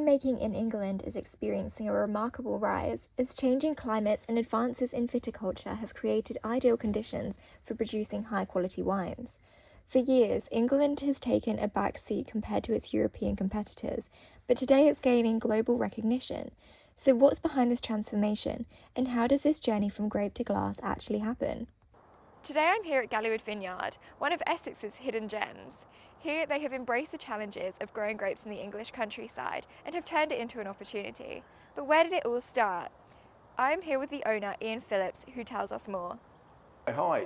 winemaking in England is experiencing a remarkable rise, as changing climates and advances in viticulture have created ideal conditions for producing high-quality wines. For years, England has taken a back seat compared to its European competitors, but today it's gaining global recognition. So what's behind this transformation, and how does this journey from grape to glass actually happen? Today I'm here at Gallywood Vineyard, one of Essex's hidden gems. Here they have embraced the challenges of growing grapes in the English countryside and have turned it into an opportunity. But where did it all start? I'm here with the owner, Ian Phillips, who tells us more. Hi,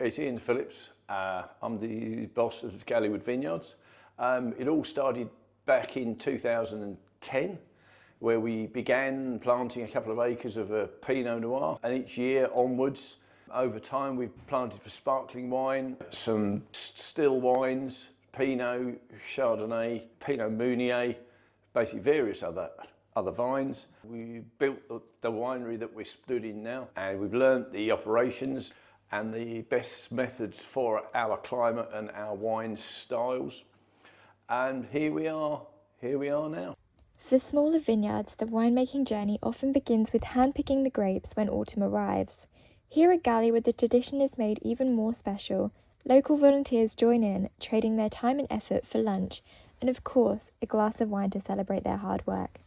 it's Ian Phillips. I'm the boss of Gallywood Vineyards. It all started back in 2010, where we began planting a couple of acres of a Pinot Noir, and each year onwards, over time, we've planted for sparkling wine, some still wines, Pinot, Chardonnay, Pinot Meunier, basically various other vines. We built the winery that we're stood in now, and we've learnt the operations and the best methods for our climate and our wine styles. And here we are now. For smaller vineyards, the winemaking journey often begins with handpicking the grapes when autumn arrives. Here at Gallywood, the tradition is made even more special. Local volunteers join in, trading their time and effort for lunch, and of course, a glass of wine to celebrate their hard work.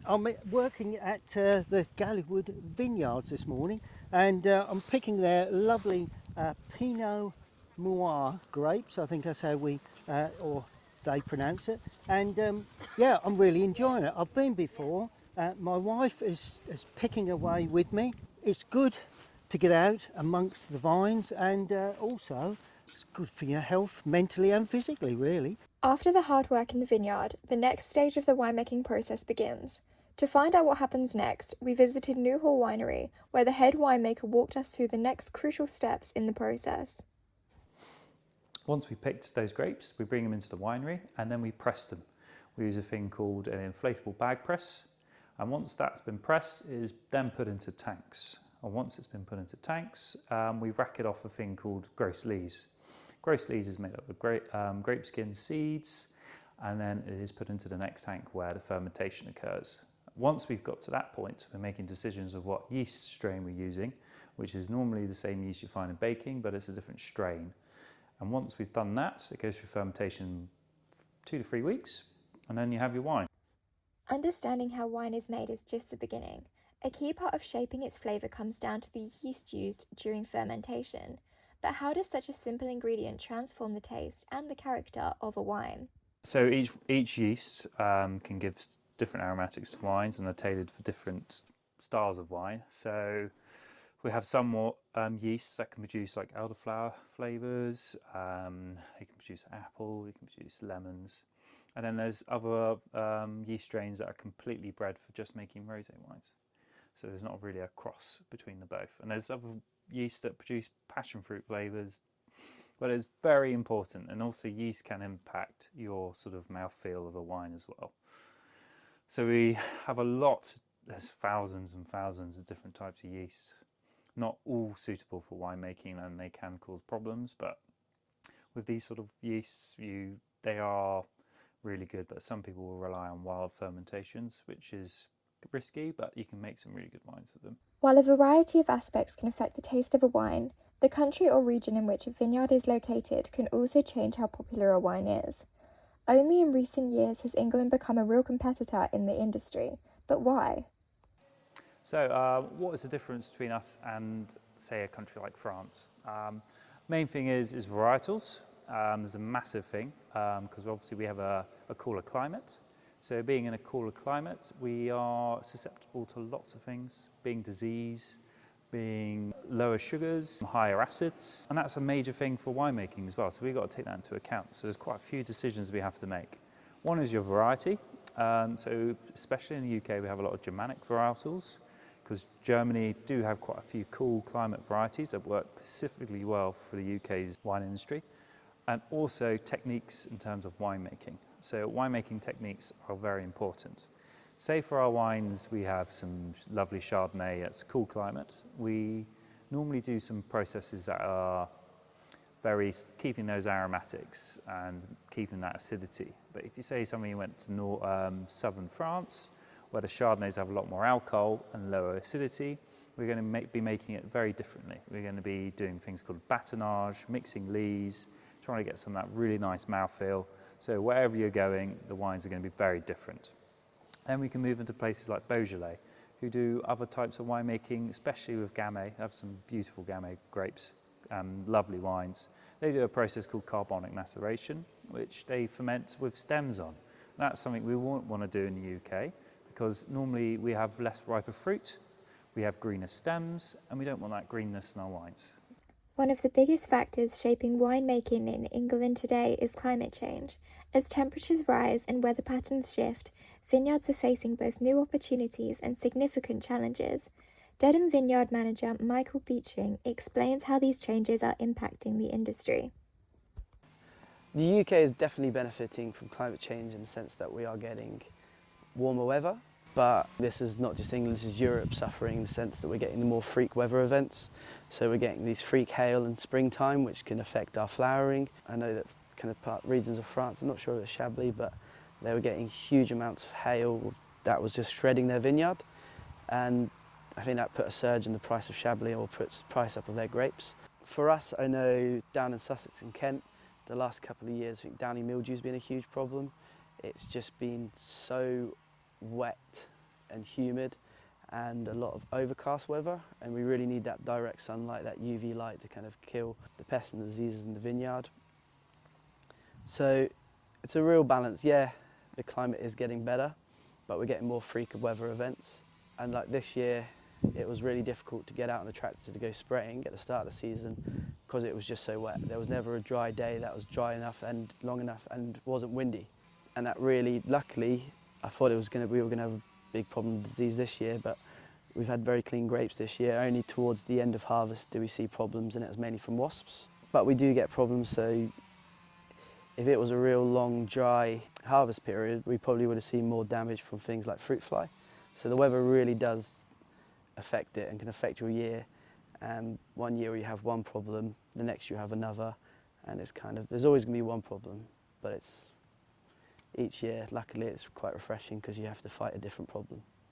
I'm working at the Gallywood Vineyards this morning, and I'm picking their lovely Pinot Noir grapes. I think that's how or they pronounce it. And yeah, I'm really enjoying it. I've been before. My wife is picking away with me. It's good to get out amongst the vines, and also it's good for your health, mentally and physically, really. After the hard work in the vineyard, the next stage of the winemaking process begins. To find out what happens next, we visited Newhall Winery, where the head winemaker walked us through the next crucial steps in the process. Once we picked those grapes, we bring them into the winery and then we press them. We use a thing called an inflatable bag press, and once that's been pressed, it is then put into tanks. And once it's been put into tanks, we rack it off a thing called gross lees. Gross lees is made up of grape skin seeds, and then it is put into the next tank where the fermentation occurs. Once we've got to that point, we're making decisions of what yeast strain we're using, which is normally the same yeast you find in baking, but it's a different strain. And once we've done that, it goes through fermentation 2 to 3 weeks, and then you have your wine. Understanding how wine is made is just the beginning. A key part of shaping its flavour comes down to the yeast used during fermentation. But how does such a simple ingredient transform the taste and the character of a wine? So each yeast can give different aromatics to wines, and they're tailored for different styles of wine. So we have some more yeasts that can produce like elderflower flavours, they can produce apple, they can produce lemons. And then there's other yeast strains that are completely bred for just making rosé wines. So there's not really a cross between the both. And there's other yeast that produce passion fruit flavours, but it's very important. And also yeast can impact your sort of mouthfeel of a wine as well. So we have there's thousands and thousands of different types of yeast. Not all suitable for winemaking, and they can cause problems, but with these sort of yeasts, they are really good, but some people will rely on wild fermentations, which is risky, but you can make some really good wines with them. While a variety of aspects can affect the taste of a wine, the country or region in which a vineyard is located can also change how popular a wine is. Only in recent years has England become a real competitor in the industry, but why? So what is the difference between us and, say, a country like France? Main thing is varietals. There's a massive thing, because obviously we have a cooler climate. So being in a cooler climate, we are susceptible to lots of things, being disease, being lower sugars, higher acids, and that's a major thing for winemaking as well. So we've got to take that into account. So there's quite a few decisions we have to make. One is your variety. So especially in the UK, we have a lot of Germanic varietals, because Germany do have quite a few cool climate varieties that work specifically well for the UK's wine industry, and also techniques in terms of winemaking. So winemaking techniques are very important. Say for our wines, we have some lovely Chardonnay, it's a cool climate. We normally do some processes that are keeping those aromatics and keeping that acidity. But if you say somebody went to southern France, where the Chardonnays have a lot more alcohol and lower acidity, we're going to be making it very differently. We're going to be doing things called batonnage, mixing lees, trying to get some of that really nice mouthfeel. So wherever you're going, the wines are going to be very different. Then we can move into places like Beaujolais, who do other types of winemaking, especially with Gamay. They have some beautiful Gamay grapes, lovely wines. They do a process called carbonic maceration, which they ferment with stems on. That's something we won't want to do in the UK, because normally we have less riper fruit, we have greener stems, and we don't want that greenness in our wines. One of the biggest factors shaping winemaking in England today is climate change. As temperatures rise and weather patterns shift, vineyards are facing both new opportunities and significant challenges. Dedham Vineyard manager Michael Beeching explains how these changes are impacting the industry. The UK is definitely benefiting from climate change in the sense that we are getting warmer weather, but this is not just England, this is Europe suffering in the sense that we're getting the more freak weather events. So we're getting these freak hail in springtime, which can affect our flowering. I know that kind of regions of France, I'm not sure if it's Chablis, but they were getting huge amounts of hail that was just shredding their vineyard. And I think that put a surge in the price of Chablis, or puts the price up of their grapes. For us, I know down in Sussex and Kent, the last couple of years, I think downy mildew's been a huge problem. It's just been so wet and humid and a lot of overcast weather, and we really need that direct sunlight, that UV light, to kind of kill the pests and diseases in the vineyard. So it's a real balance. Yeah, the climate is getting better, but we're getting more freak weather events. And like this year, it was really difficult to get out on the tractor to go spraying at the start of the season because it was just so wet. There was never a dry day that was dry enough and long enough and wasn't windy. And that really, luckily, I thought we were going to have a big problem with disease this year, but we've had very clean grapes this year. Only towards the end of harvest do we see problems, and it was mainly from wasps. But we do get problems, so if it was a real long, dry harvest period, we probably would have seen more damage from things like fruit fly. So the weather really does affect it and can affect your year. And one year you have one problem, the next you have another, and it's kind of, there's always going to be one problem, but it's each year, luckily, it's quite refreshing because you have to fight a different problem.